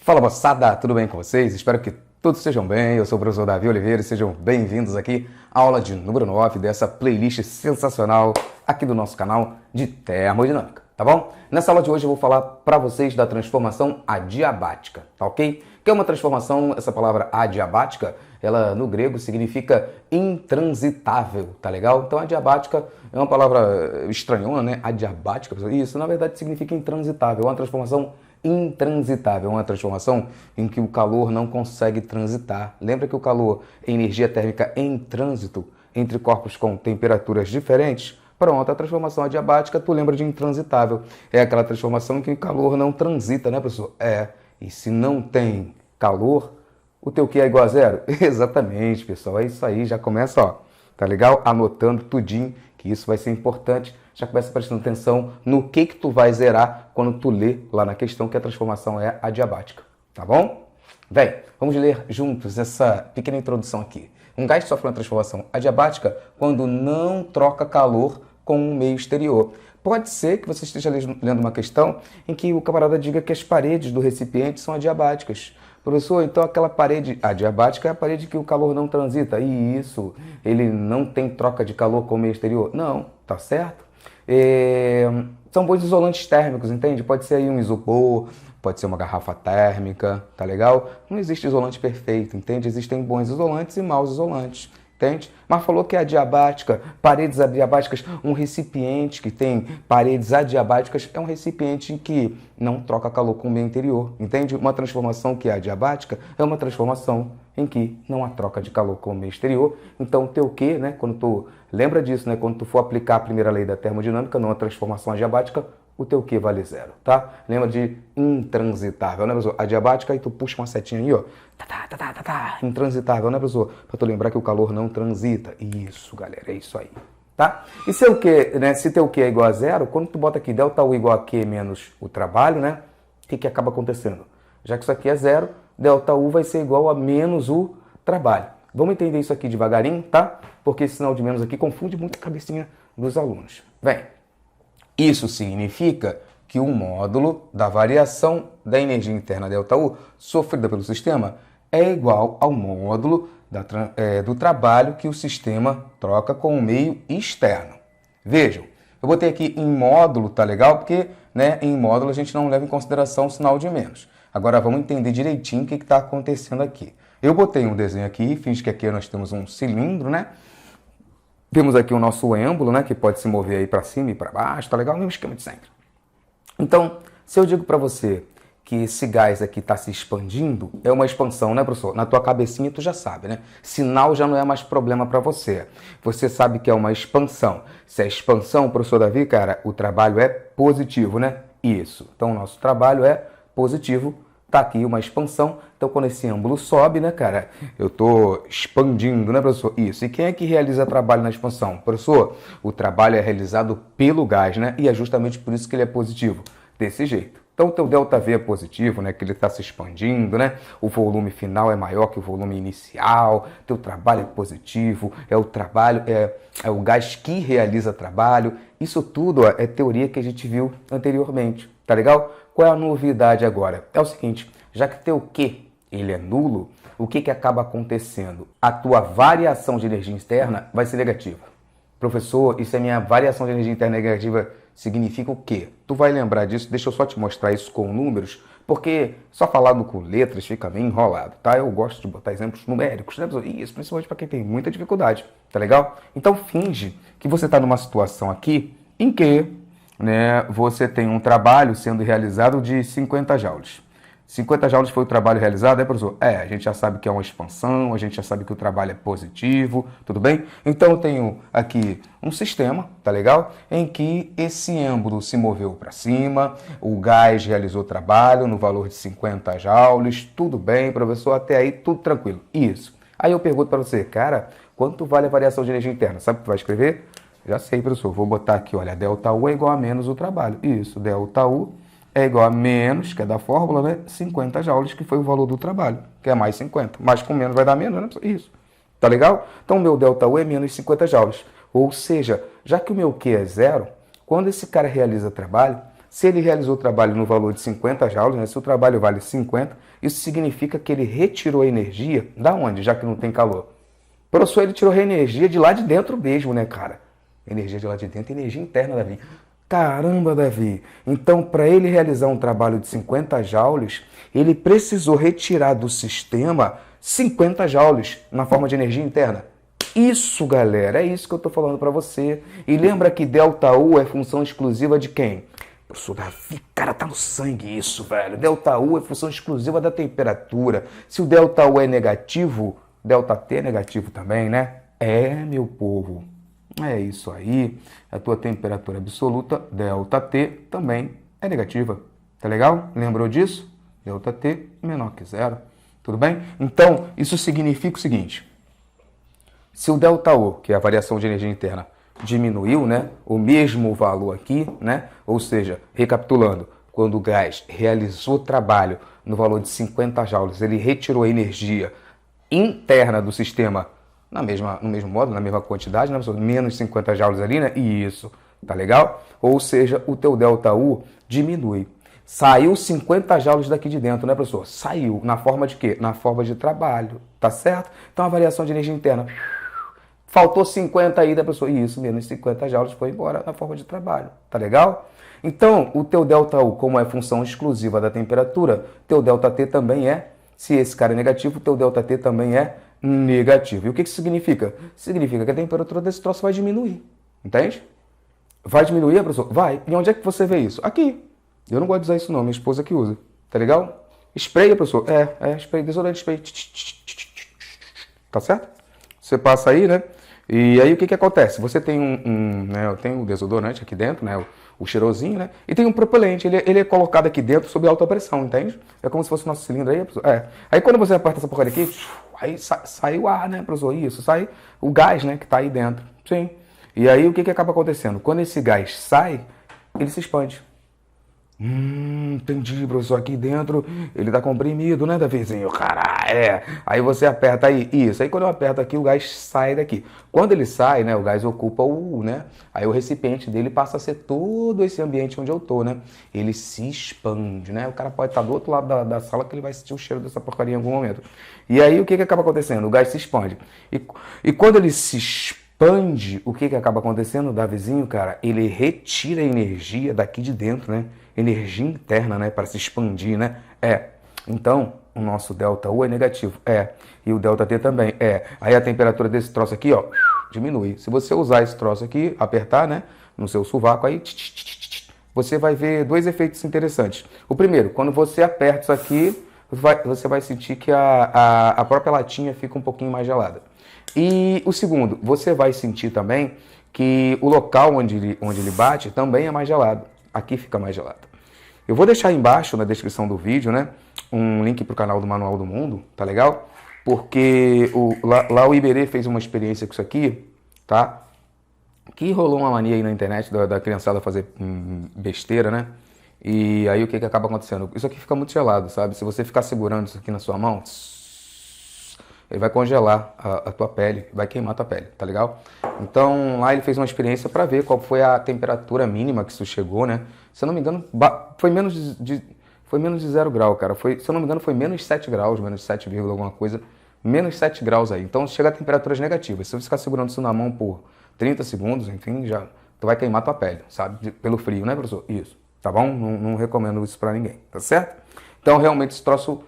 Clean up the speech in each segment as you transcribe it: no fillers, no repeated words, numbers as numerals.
Fala moçada, tudo bem com vocês? Espero que todos estejam bem. Eu sou o professor Davi Oliveira e sejam bem-vindos aqui à aula de número 9 dessa playlist sensacional aqui do nosso canal de termodinâmica, tá bom? Nessa aula de hoje eu vou falar para vocês da transformação adiabática, tá ok? Que é uma transformação, essa palavra adiabática, ela no grego significa intransitável, tá legal? Então adiabática é uma palavra estranhona, né? Adiabática, isso na verdade significa intransitável, é uma transformação intransitável, uma transformação em que o calor não consegue transitar. Lembra que o calor é energia térmica em trânsito entre corpos com temperaturas diferentes? Pronto, a transformação adiabática, tu lembra de intransitável. É aquela transformação em que o calor não transita, né, professor? E se não tem calor, o teu Q é igual a zero? Exatamente, pessoal, é isso aí, já começa, ó, tá legal? Anotando tudinho, que isso vai ser importante. Já começa prestando atenção no que tu vai zerar quando tu lê lá na questão que a transformação é adiabática, tá bom? Bem, vamos ler juntos essa pequena introdução aqui. Um gás sofre uma transformação adiabática quando não troca calor com o meio exterior. Pode ser que você esteja lendo uma questão em que o camarada diga que as paredes do recipiente são adiabáticas. Professor, então aquela parede adiabática é a parede que o calor não transita. E isso, ele não tem troca de calor com o meio exterior? Não, tá certo? São bons isolantes térmicos, entende? Pode ser aí um isopor, pode ser uma garrafa térmica, tá legal? Não existe isolante perfeito, entende? Existem bons isolantes e maus isolantes, entende? Mas falou que é adiabática, paredes adiabáticas, um recipiente que tem paredes adiabáticas é um recipiente que não troca calor com o meio interior, entende? Uma transformação que é adiabática é uma transformação em que não há troca de calor com o meio exterior. Então, o teu Q, né, quando tu lembra disso, né, quando tu for aplicar a primeira lei da termodinâmica numa transformação adiabática, o teu Q vale zero, tá? Lembra de intransitável, né, professor? Adiabática, aí tu puxa uma setinha aí, ó. Intransitável, né, professor? Pra tu lembrar que o calor não transita. Isso, galera, é isso aí, tá? E se o Q, né, se teu Q é igual a zero, quando tu bota aqui delta U igual a Q menos o trabalho, né, o que acaba acontecendo? Já que isso aqui é zero, delta U vai ser igual a menos o trabalho. Vamos entender isso aqui devagarinho, tá? Porque esse sinal de menos aqui confunde muito a cabecinha dos alunos. Bem, isso significa que o módulo da variação da energia interna ΔU sofrida pelo sistema é igual ao módulo do trabalho que o sistema troca com o meio externo. Vejam, eu botei aqui em módulo, tá legal? Porque, né, em módulo a gente não leva em consideração o sinal de menos. Agora vamos entender direitinho o que está acontecendo aqui. Eu botei um desenho aqui, finge que aqui nós temos um cilindro, né? Temos aqui o nosso êmbolo, né, que pode se mover aí para cima e para baixo, tá legal? O mesmo esquema de sempre. Então, se eu digo para você que esse gás aqui está se expandindo, é uma expansão, né, professor? Na tua cabecinha tu já sabe, né? Sinal já não é mais problema para você. Você sabe que é uma expansão. Se é expansão, professor Davi, cara, o trabalho é positivo, né? Isso. Então, o nosso trabalho é positivo. Tá aqui uma expansão, então quando esse êmbolo sobe, né, cara, eu tô expandindo, né, professor? Isso. E quem é que realiza trabalho na expansão? Professor, o trabalho é realizado pelo gás, né? E é justamente por isso que ele é positivo, desse jeito. Então o teu ΔV é positivo, né, que ele está se expandindo, né? O volume final é maior que o volume inicial, teu trabalho é positivo, é o trabalho, é o gás que realiza trabalho. Isso tudo, ó, é teoria que a gente viu anteriormente, tá legal? Qual é a novidade agora? É o seguinte, já que teu Q ele é nulo, o que acaba acontecendo? A tua variação de energia externa vai ser negativa. Professor, isso é minha variação de energia interna negativa, significa o quê? Tu vai lembrar disso, deixa eu só te mostrar isso com números, porque só falando com letras fica meio enrolado, tá? Eu gosto de botar exemplos numéricos, né? Isso, principalmente para quem tem muita dificuldade, tá legal? Então finge que você está numa situação aqui em que, né, você tem um trabalho sendo realizado de 50 joules. 50 joules foi o trabalho realizado, professor? A gente já sabe que é uma expansão, a gente já sabe que o trabalho é positivo, tudo bem? Então eu tenho aqui um sistema, tá legal? Em que esse êmbolo se moveu para cima, o gás realizou trabalho no valor de 50 joules, tudo bem, professor? Até aí tudo tranquilo. Isso. Aí eu pergunto para você, cara, quanto vale a variação de energia interna? Sabe o que tu vai escrever? Já sei, professor. Vou botar aqui, olha, ΔU é igual a menos o trabalho. Isso, ΔU é igual a menos, que é da fórmula, né? 50 joules, que foi o valor do trabalho, que é mais 50. Mais com menos vai dar menos, né? Isso. Tá legal? Então, o meu ΔU é menos 50 joules. Ou seja, já que o meu Q é zero, quando esse cara realiza trabalho, Se ele realizou o trabalho no valor de 50 joules, né? Se o trabalho vale 50, isso significa que ele retirou a energia da onde, já que não tem calor? Professor, ele tirou a energia de lá de dentro mesmo, né, cara? Energia de lá de dentro, energia interna, Davi. Caramba, Davi. Então, para ele realizar um trabalho de 50 joules, ele precisou retirar do sistema 50 joules na forma de energia interna. Isso, galera, é isso que eu estou falando para você. E lembra que ΔU é função exclusiva de quem? Professor Davi, cara, tá no sangue isso, velho. ΔU é função exclusiva da temperatura. Se o ΔU é negativo, ΔT é negativo também, né? É, meu povo. É isso aí. A tua temperatura absoluta, ΔT, também é negativa. Tá legal? Lembrou disso? ΔT menor que zero. Tudo bem? Então, isso significa o seguinte. Se o ΔU, que é a variação de energia interna, diminuiu, né, o mesmo valor aqui, né, ou seja, recapitulando, quando o gás realizou trabalho no valor de 50 joules, ele retirou a energia interna do sistema no mesmo modo, na mesma quantidade, né, menos 50 joules ali, né, e isso, tá legal? Ou seja, o teu ΔU diminui. Saiu 50 joules daqui de dentro, né, professor? Saiu. Na forma de quê? Na forma de trabalho, tá certo? Então, a variação de energia interna... Faltou 50 aí da pessoa. E isso, menos 50 joules foi embora na forma de trabalho. Tá legal? Então, o teu ΔU, como é função exclusiva da temperatura, teu ΔT também é, se esse cara é negativo, o teu ΔT também é negativo. E o que isso significa? Significa que a temperatura desse troço vai diminuir. Entende? Vai diminuir, professor? Vai. E onde é que você vê isso? Aqui. Eu não gosto de usar isso não, minha esposa que usa. Tá legal? Spray, professor? Spray, desodorante, spray. Tá certo? Você passa aí, né? E aí o que acontece? Você tem né, tem o desodorante aqui dentro, né, o cheirosinho, né? E tem um propelente, ele é colocado aqui dentro sob alta pressão, entende? É como se fosse o nosso cilindro aí, professor. Aí quando você aperta essa porcaria aqui, aí sai o ar, né, professor? Isso, sai o gás, né, que tá aí dentro. Sim. E aí o que acaba acontecendo? Quando esse gás sai, ele se expande. Entendi, professor. Aqui dentro ele tá comprimido, né, Davizinho? Cara, Aí você aperta aí, isso. Aí quando eu aperto aqui, o gás sai daqui. Quando ele sai, né, o gás ocupa né? Aí o recipiente dele passa a ser todo esse ambiente onde eu tô, né? Ele se expande, né? O cara pode estar do outro lado da sala que ele vai sentir o cheiro dessa porcaria em algum momento. E aí o que acaba acontecendo? O gás se expande. E quando ele se expande, o que acaba acontecendo, Davizinho, cara? Ele retira a energia daqui de dentro, né? Energia interna, né, para se expandir, né? Então, o nosso ΔU é negativo, e o ΔT também, Aí a temperatura desse troço aqui, ó, diminui. Se você usar esse troço aqui, apertar, né, no seu sovaco aí, você vai ver dois efeitos interessantes. O primeiro, quando você aperta isso aqui, você vai sentir que a própria latinha fica um pouquinho mais gelada. E o segundo, você vai sentir também que o local onde ele bate também é mais gelado. Aqui fica mais gelado. Eu vou deixar aí embaixo na descrição do vídeo, né, um link para o canal do Manual do Mundo, tá legal? Porque lá o Iberê fez uma experiência com isso aqui, tá? Que rolou uma mania aí na internet da criançada fazer besteira, né? E aí o que acaba acontecendo? Isso aqui fica muito gelado, sabe? Se você ficar segurando isso aqui na sua mão, ele vai congelar a tua pele, vai queimar a tua pele, tá legal? Então lá ele fez uma experiência para ver qual foi a temperatura mínima que isso chegou, né? Se eu não me engano, foi menos de 0 grau, cara. Se eu não me engano, foi menos 7 graus, menos 7, alguma coisa. Menos 7 graus aí. Então chega a temperaturas negativas. Se você ficar segurando isso na mão por 30 segundos, enfim, tu vai queimar tua pele, sabe? Pelo frio, né, professor? Isso. Tá bom? Não recomendo isso para ninguém, tá certo? Então realmente esse troço,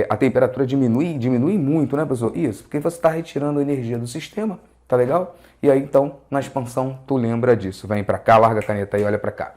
a temperatura diminui muito, né, professor? Isso, porque você está retirando a energia do sistema, tá legal? E aí então, na expansão, tu lembra disso. Vem para cá, larga a caneta aí, olha para cá.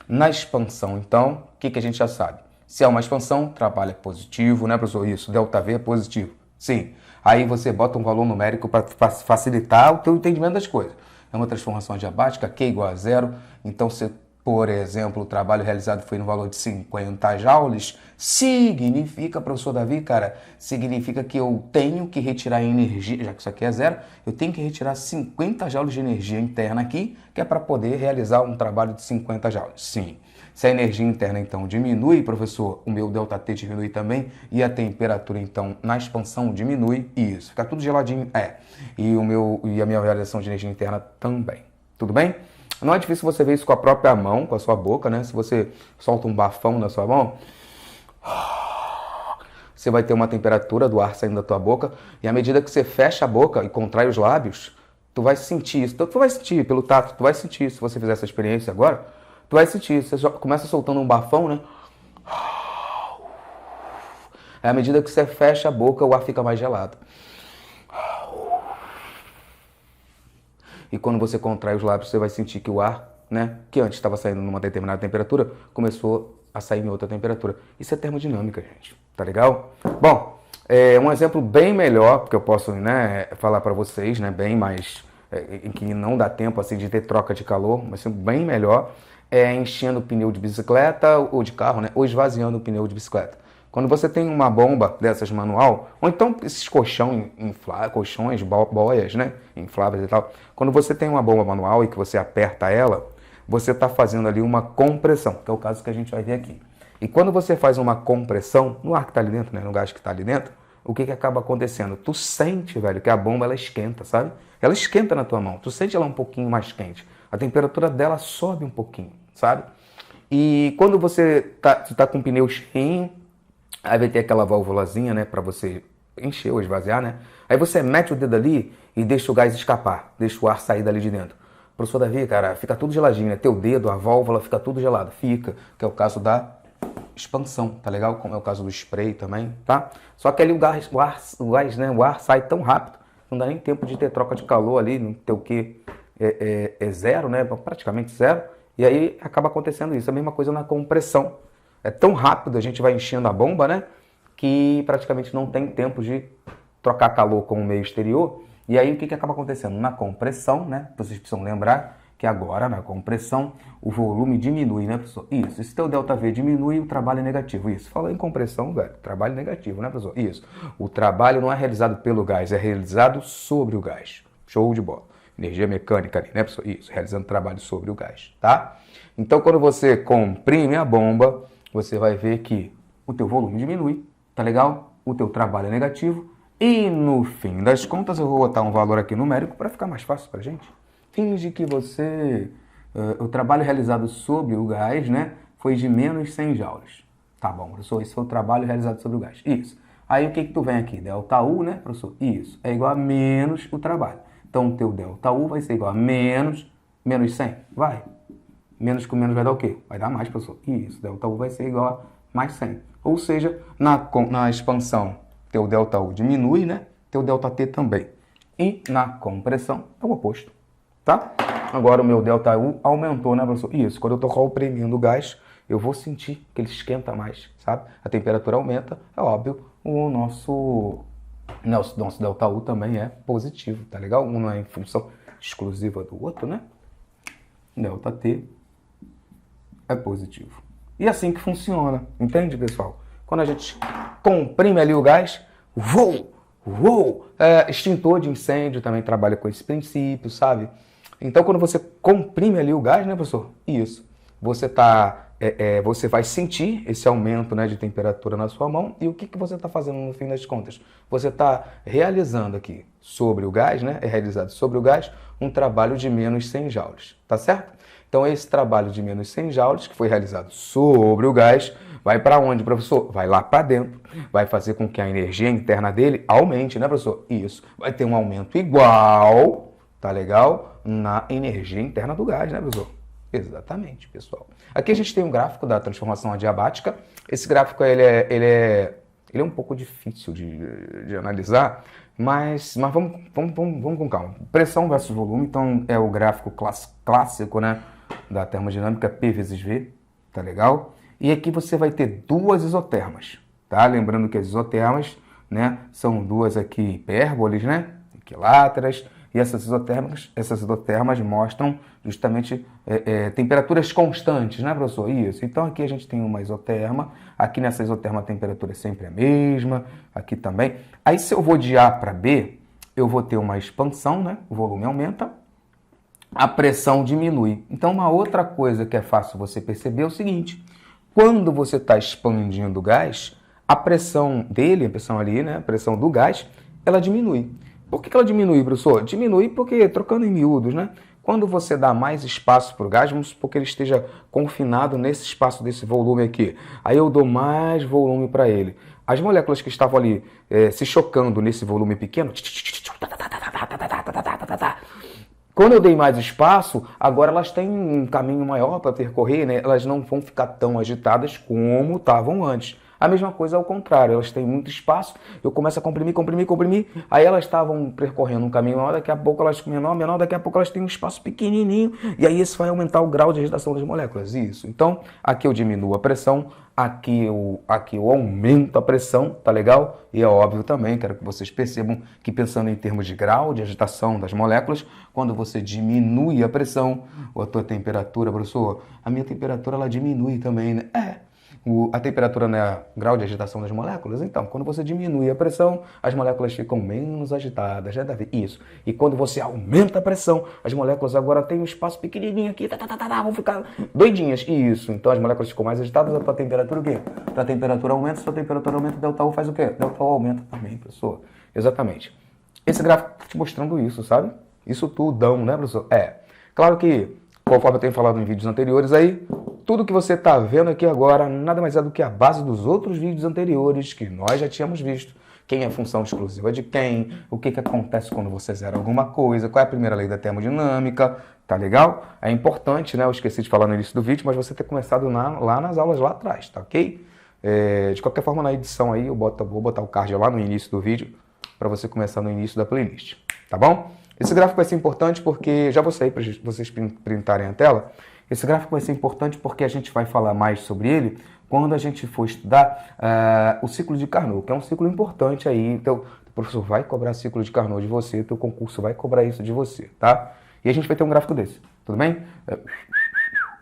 Na expansão, então, o que a gente já sabe? Se é uma expansão, trabalho é positivo, né, professor? Isso, ΔV é positivo. Sim. Aí você bota um valor numérico para facilitar o teu entendimento das coisas. É uma transformação adiabática, Q igual a zero. Então, se, por exemplo, o trabalho realizado foi no valor de 50 joules, significa, professor Davi, cara, significa que eu tenho que retirar energia, já que isso aqui é zero, eu tenho que retirar 50 joules de energia interna aqui, que é para poder realizar um trabalho de 50 joules. Sim. Se a energia interna, então, diminui, professor, o meu ΔT diminui também, e a temperatura, então, na expansão diminui, isso, fica tudo geladinho, e a minha realização de energia interna também. Tudo bem? Não é difícil você ver isso com a própria mão, com a sua boca, né? Se você solta um bafão na sua mão, você vai ter uma temperatura do ar saindo da tua boca, e à medida que você fecha a boca e contrai os lábios, tu vai sentir isso. Tu vai sentir pelo tato, tu vai sentir, se você fizer essa experiência agora, tu vai sentir. Você começa soltando um bafão, né? À medida que você fecha a boca, o ar fica mais gelado. E quando você contrai os lábios, você vai sentir que o ar, né, que antes estava saindo numa determinada temperatura, começou a sair em outra temperatura. Isso é termodinâmica, gente. Tá legal? Bom, um exemplo bem melhor, porque eu posso, né, falar para vocês, né, bem mais, em que não dá tempo assim de ter troca de calor, mas bem melhor, é enchendo o pneu de bicicleta ou de carro, né, ou esvaziando o pneu de bicicleta. Quando você tem uma bomba dessas manual, ou então esses colchões, boias, né, infláveis e tal, quando você tem uma bomba manual e que você aperta ela, você está fazendo ali uma compressão, que é o caso que a gente vai ver aqui. E quando você faz uma compressão no ar que está ali dentro, né, no gás que está ali dentro, o que acaba acontecendo? Tu sente, velho, que a bomba ela esquenta, sabe? Ela esquenta na tua mão, tu sente ela um pouquinho mais quente. A temperatura dela sobe um pouquinho, sabe? E quando você tá com o pneu cheinho, aí vai ter aquela válvulazinha, né, para você encher ou esvaziar, né? Aí você mete o dedo ali e deixa o gás escapar, deixa o ar sair dali de dentro. Professor Davi, cara, fica tudo geladinho, né? Teu dedo, a válvula, fica tudo gelado. Fica, que é o caso da expansão, tá legal? Como é o caso do spray também, tá? Só que ali o ar sai tão rápido, não dá nem tempo de ter troca de calor ali, no teu Q é zero, né? Praticamente zero. E aí acaba acontecendo isso. A mesma coisa na compressão. É tão rápido, a gente vai enchendo a bomba, né? Que praticamente não tem tempo de trocar calor com o meio exterior. E aí o que acaba acontecendo? Na compressão, né? Vocês precisam lembrar que agora, na compressão, o volume diminui, né, professor? Isso. Se teu ΔV diminui, o trabalho é negativo. Isso. Falou em compressão, velho. Trabalho negativo, né, professor? Isso. O trabalho não é realizado pelo gás, é realizado sobre o gás. Show de bola. Energia mecânica ali, né, professor? Isso. Realizando trabalho sobre o gás, tá? Então, quando você comprime a bomba, você vai ver que o teu volume diminui, tá legal? O teu trabalho é negativo. E no fim das contas, eu vou botar um valor aqui numérico para ficar mais fácil pra gente. Finge que o trabalho realizado sobre o gás, né, foi de menos 100 joules. Tá bom, professor, esse foi o trabalho realizado sobre o gás. Isso. Aí o que tu vem aqui? ΔU, né, professor? Isso. É igual a menos o trabalho. Então o teu ΔU vai ser igual a menos 100. Vai. Menos com menos vai dar o quê? Vai dar mais, professor. Isso. ΔU vai ser igual a mais 100. Ou seja, na expansão, teu ΔU diminui, né? Teu ΔT também. E na compressão é o oposto. Tá? Agora o meu ΔU aumentou, né, professor? Isso, quando eu estou comprimindo o gás, eu vou sentir que ele esquenta mais, sabe? A temperatura aumenta, é óbvio, o nosso ΔU também é positivo, tá legal? Um não é em função exclusiva do outro, né? ΔT é positivo. E assim que funciona, entende, pessoal? Quando a gente comprime ali o gás, extintor de incêndio também trabalha com esse princípio, sabe? Então, quando você comprime ali o gás, né, professor? Isso. Você vai sentir esse aumento, né, de temperatura na sua mão. E o que você está fazendo no fim das contas? Você está realizando aqui sobre o gás, né? É realizado sobre o gás um trabalho de menos 100 joules, tá certo? Então, esse trabalho de menos 100 joules, que foi realizado sobre o gás, vai para onde, professor? Vai lá para dentro. Vai fazer com que a energia interna dele aumente, né, professor? Isso. Vai ter um aumento igual, tá legal? Na energia interna do gás, né, professor? Exatamente, pessoal. Aqui a gente tem um gráfico da transformação adiabática. Esse gráfico ele é um pouco difícil de analisar, mas vamos com calma. Pressão versus volume, então é o gráfico clássico, né, da termodinâmica, P vezes V, tá legal? E aqui você vai ter duas isotermas, tá? Lembrando que as isotermas, né, são duas aqui hipérboles, né, equiláteras. E essas isotermas mostram justamente temperaturas constantes, né, professor? Isso. Então aqui a gente tem uma isoterma, aqui nessa isoterma a temperatura é sempre a mesma, aqui também. Aí se eu vou de A para B, eu vou ter uma expansão, né? O volume aumenta, a pressão diminui. Então uma outra coisa que é fácil você perceber é o seguinte: quando você está expandindo o gás, a pressão dele, a pressão ali, né? A pressão do gás, ela diminui. Por que ela diminui, professor? Diminui porque, trocando em miúdos, né? Quando você dá mais espaço para o gás, vamos supor que ele esteja confinado nesse espaço desse volume aqui. Aí eu dou mais volume para ele. As moléculas que estavam ali se chocando nesse volume pequeno, quando eu dei mais espaço, agora elas têm um caminho maior para percorrer, né? Elas não vão ficar tão agitadas como estavam antes. A mesma coisa ao contrário, elas têm muito espaço, eu começo a comprimir, aí elas estavam percorrendo um caminho maior, daqui a pouco elas menor, daqui a pouco elas têm um espaço pequenininho, e aí isso vai aumentar o grau de agitação das moléculas, isso. Então, aqui eu diminuo a pressão, aqui eu aumento a pressão, tá legal? E é óbvio também, quero que vocês percebam que pensando em termos de grau de agitação das moléculas, quando você diminui a pressão, ou a tua temperatura, professor, a minha temperatura ela diminui também, né? A temperatura não é o grau de agitação das moléculas? Então, quando você diminui a pressão, as moléculas ficam menos agitadas, já deve isso. E quando você aumenta a pressão, as moléculas agora têm um espaço pequenininho aqui, vão ficar doidinhas. Isso, então as moléculas ficam mais agitadas, a tua temperatura o quê? A temperatura aumenta, se a temperatura aumenta, delta U faz o quê? Delta U aumenta também, professor. Exatamente. Esse gráfico está te mostrando isso, sabe? Isso tudão, né, professor? Claro que, conforme eu tenho falado em vídeos anteriores aí, tudo que você está vendo aqui agora nada mais é do que a base dos outros vídeos anteriores que nós já tínhamos visto. Quem é função exclusiva de quem, o que acontece quando você zera alguma coisa, qual é a primeira lei da termodinâmica, tá legal? É importante, né? Eu esqueci de falar no início do vídeo, mas você ter começado lá nas aulas lá atrás, tá ok? De qualquer forma, na edição aí, vou botar o card lá no início do vídeo para você começar no início da playlist, tá bom? Esse gráfico vai ser importante porque, já vou sair para vocês printarem a tela. Esse gráfico vai ser importante porque a gente vai falar mais sobre ele quando a gente for estudar o ciclo de Carnot, que é um ciclo importante aí. Então, o professor vai cobrar ciclo de Carnot de você, teu concurso vai cobrar isso de você, tá? E a gente vai ter um gráfico desse, tudo bem?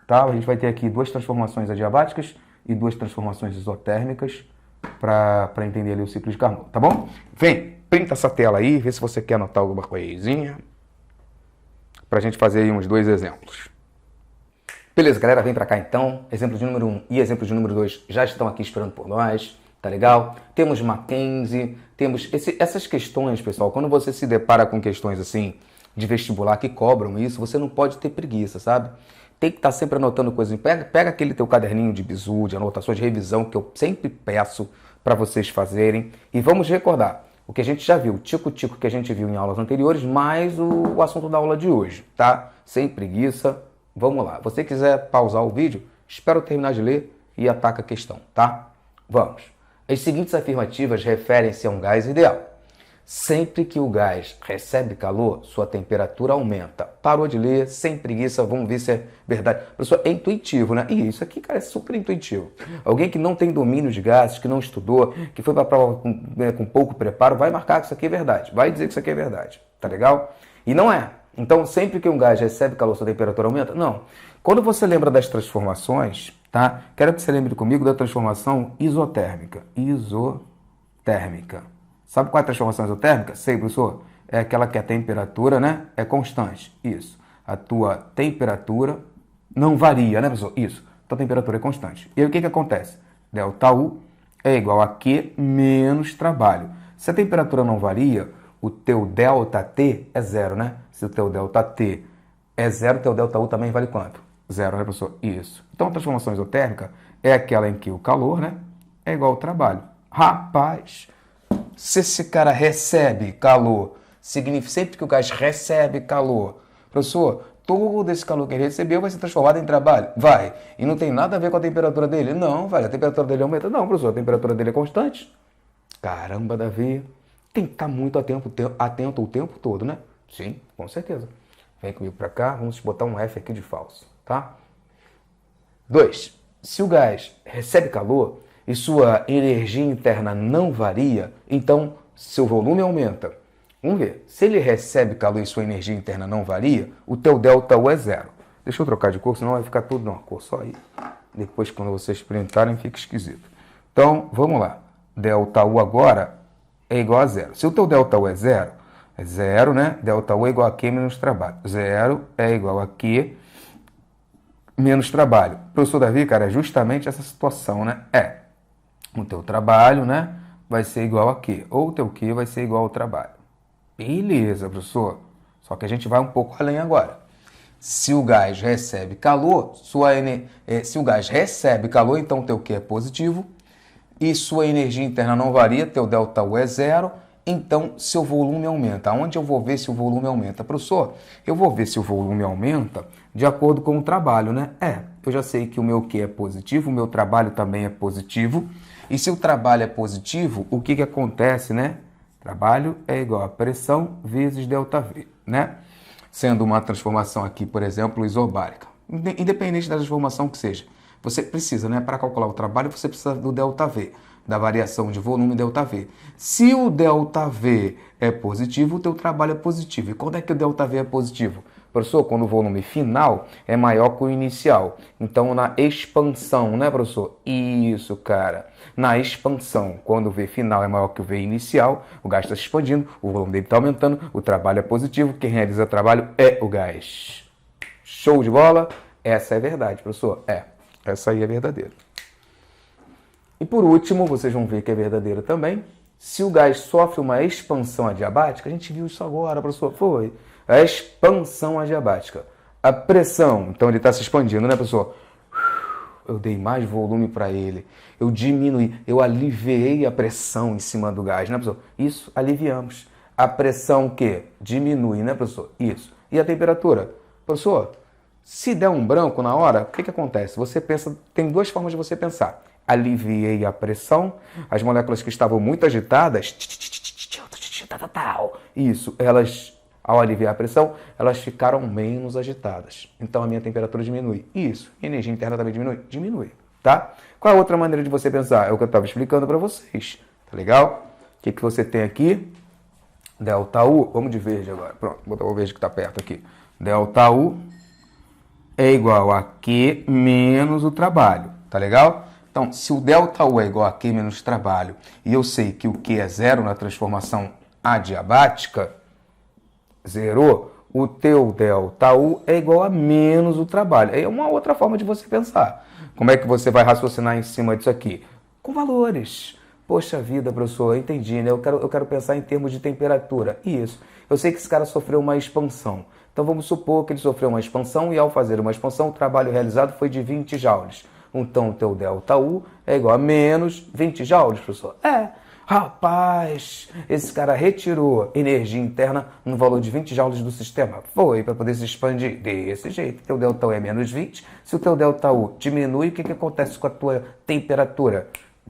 Tá? A gente vai ter aqui duas transformações adiabáticas e duas transformações isotérmicas para entender ali o ciclo de Carnot, tá bom? Vem, printa essa tela aí, vê se você quer anotar alguma coisinha para a gente fazer aí uns dois exemplos. Beleza, galera, vem pra cá então. Exemplo de número 1 e exemplo de número 2 já estão aqui esperando por nós, tá legal? Temos Mackenzie, temos essas questões, pessoal. Quando você se depara com questões assim de vestibular que cobram isso, você não pode ter preguiça, sabe? Tem que estar sempre anotando coisas. Pega aquele teu caderninho de bizu, de anotações de revisão que eu sempre peço para vocês fazerem. E vamos recordar o que a gente já viu, tico-tico que a gente viu em aulas anteriores, mais o assunto da aula de hoje, tá? Sem preguiça. Vamos lá. Você quiser pausar o vídeo, espero terminar de ler e ataca a questão, tá? Vamos. As seguintes afirmativas referem-se a um gás ideal. Sempre que o gás recebe calor, sua temperatura aumenta. Parou de ler, sem preguiça, vamos ver se é verdade. Professor, é intuitivo, né? E isso aqui, cara, é super intuitivo. Alguém que não tem domínio de gases, que não estudou, que foi para a prova com pouco preparo, vai marcar que isso aqui é verdade. Vai dizer que isso aqui é verdade. Tá legal? E não é. Então, sempre que um gás recebe calor, sua temperatura aumenta? Não. Quando você lembra das transformações, tá? Quero que você lembre comigo da transformação isotérmica. Isotérmica. Sabe qual é a transformação isotérmica? Sei, professor. É aquela que a temperatura, né, é constante. Isso. A tua temperatura não varia, né, professor? Isso. A tua temperatura é constante. E aí o que acontece? Delta U é igual a Q menos trabalho. Se a temperatura não varia, o teu delta T é zero, né? Se o teu delta T é zero, o teu delta U também vale quanto? Zero, né, professor? Isso. Então, a transformação isotérmica é aquela em que o calor, né, é igual ao trabalho. Rapaz, se esse cara recebe calor, significa sempre que o gás recebe calor, professor, todo esse calor que ele recebeu vai ser transformado em trabalho? Vai. E não tem nada a ver com a temperatura dele? Não, velho. A temperatura dele aumenta? Não, professor. A temperatura dele é constante. Caramba, Davi. Tem que estar muito atento o tempo todo, né? Sim, com certeza. Vem comigo para cá, vamos botar um F aqui de falso, tá? 2. Se o gás recebe calor e sua energia interna não varia, então seu volume aumenta. Vamos ver. Se ele recebe calor e sua energia interna não varia, o teu delta U é zero. Deixa eu trocar de cor, senão vai ficar tudo numa cor só aí. Depois, quando vocês printarem, fica esquisito. Então, vamos lá. Delta U agora é igual a zero. Se o teu delta U é zero, né? Delta U é igual a Q menos trabalho. Zero é igual a Q menos trabalho. Professor Davi, cara, é justamente essa situação, né? O teu trabalho, né, vai ser igual a Q. Ou o teu Q vai ser igual ao trabalho. Beleza, professor. Só que a gente vai um pouco além agora. Se o gás recebe calor, se o gás recebe calor, então teu Q é positivo e sua energia interna não varia, teu ΔU é zero, então seu volume aumenta. Aonde eu vou ver se o volume aumenta? Professor, eu vou ver se o volume aumenta de acordo com o trabalho, né? Eu já sei que o meu Q é positivo, o meu trabalho também é positivo. E se o trabalho é positivo, o que acontece, né? Trabalho é igual a pressão vezes ΔV, né? Sendo uma transformação aqui, por exemplo, isobárica. Independente da transformação que seja. Você precisa, né? Para calcular o trabalho, você precisa do ΔV, da variação de volume ΔV. Se o ΔV é positivo, o teu trabalho é positivo. E quando é que o ΔV é positivo? Professor, quando o volume final é maior que o inicial. Então, na expansão, né, professor? Isso, cara. Na expansão, quando o V final é maior que o V inicial, o gás está se expandindo, o volume dele está aumentando, o trabalho é positivo, quem realiza o trabalho é o gás. Show de bola? Essa é verdade, professor. Essa aí é verdadeira. E por último, vocês vão ver que é verdadeira também. Se o gás sofre uma expansão adiabática, a gente viu isso agora, professor, foi a expansão adiabática. A pressão, então ele está se expandindo, né, professor? Eu dei mais volume para ele, eu diminuí, eu aliviei a pressão em cima do gás, né, professor? Isso, aliviamos. A pressão que diminui, né, professor? Isso. E a temperatura? Professor, se der um branco na hora, o que acontece? Você pensa, tem duas formas de você pensar. Aliviei a pressão, as moléculas que estavam muito agitadas, isso, elas, ao aliviar a pressão, elas ficaram menos agitadas. Então a minha temperatura diminui. Isso, a energia interna também diminui? Diminui, tá? Qual a outra maneira de você pensar? É o que eu estava explicando para vocês, tá legal? O que você tem aqui? ΔU, vamos de verde agora. Pronto, vou botar o verde que está perto aqui. ΔU é igual a Q menos o trabalho, tá legal? Então, se o ΔU é igual a Q menos trabalho e eu sei que o Q é zero na transformação adiabática, zerou, o teu ΔU é igual a menos o trabalho. Aí é uma outra forma de você pensar. Como é que você vai raciocinar em cima disso aqui? Com valores. Poxa vida, professor, eu entendi, né? Eu quero pensar em termos de temperatura. Isso. Eu sei que esse cara sofreu uma expansão. Então vamos supor que ele sofreu uma expansão e ao fazer uma expansão o trabalho realizado foi de 20 joules. Então o teu ΔU é igual a menos 20 joules, professor? Rapaz, esse cara retirou energia interna no valor de 20 joules do sistema. Foi, para poder se expandir. Desse jeito, teu ΔU é menos 20. Se o teu ΔU diminui, o que acontece com a tua temperatura?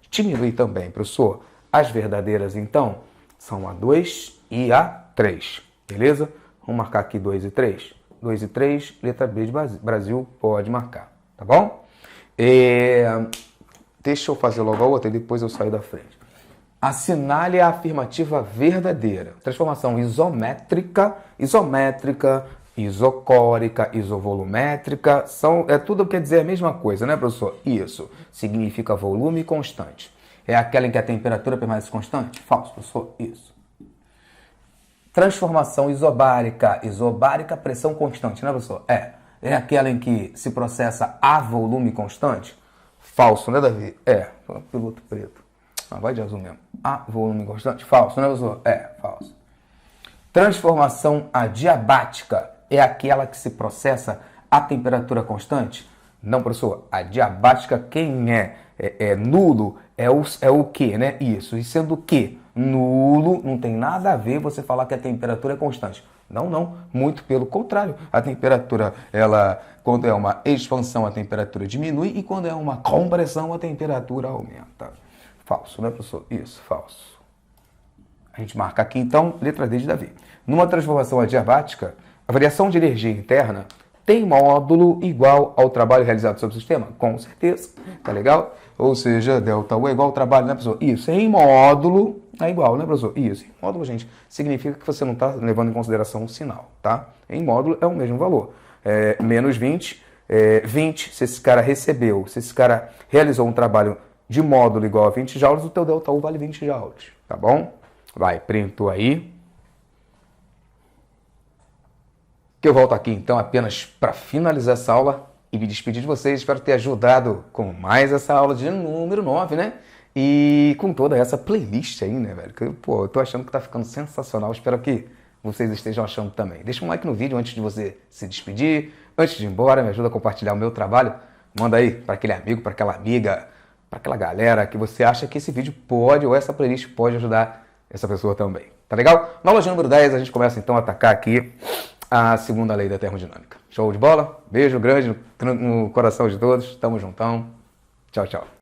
Diminui também, professor. As verdadeiras, então, são a 2 e a 3. Beleza? Vamos marcar aqui 2 e 3. 2 e 3, letra B de Brasil, pode marcar. Tá bom? Deixa eu fazer logo a outra e depois eu saio da frente. Assinale a afirmativa verdadeira. Transformação isométrica, isocórica, isovolumétrica, tudo quer dizer a mesma coisa, né, professor? Isso. Significa volume constante. É aquela em que a temperatura permanece constante? Falso, professor. Isso. Transformação isobárica, pressão constante, né, professor? É aquela em que se processa a volume constante? Falso, né, Davi? Piloto preto. Vai de azul mesmo. A volume constante? Falso, né, professor? Falso. Transformação adiabática é aquela que se processa a temperatura constante? Não, professor. Adiabática, quem é nulo é o que, né? Isso. E sendo que nulo, não tem nada a ver você falar que a temperatura é constante. Não. Muito pelo contrário. A temperatura, quando é uma expansão, a temperatura diminui e quando é uma compressão, a temperatura aumenta. Falso, né, professor? Isso, falso. A gente marca aqui, então, letra D de Davi. Numa transformação adiabática, a variação de energia interna tem módulo igual ao trabalho realizado sobre o sistema? Com certeza. Tá legal? Ou seja, ΔU é igual ao trabalho, né, professor? Isso, em módulo é igual, né, professor? Isso, em módulo, gente, significa que você não está levando em consideração o sinal, tá? Em módulo é o mesmo valor. Menos 20, 20, se esse cara recebeu, se esse cara realizou um trabalho de módulo igual a 20 joules, o teu ΔU vale 20 joules, tá bom? Vai, printou aí. Que eu volto aqui, então, apenas para finalizar essa aula e me despedir de vocês. Espero ter ajudado com mais essa aula de número 9, né? E com toda essa playlist aí, né, velho? Que, eu tô achando que tá ficando sensacional. Espero que vocês estejam achando também. Deixa um like no vídeo antes de você se despedir, antes de ir embora, me ajuda a compartilhar o meu trabalho. Manda aí para aquele amigo, para aquela amiga, para aquela galera que você acha que esse vídeo pode ou essa playlist pode ajudar essa pessoa também. Tá legal? Na aula número 10 a gente começa então a atacar aqui a segunda lei da termodinâmica. Show de bola? Beijo grande no coração de todos. Tamo juntão. Tchau, tchau.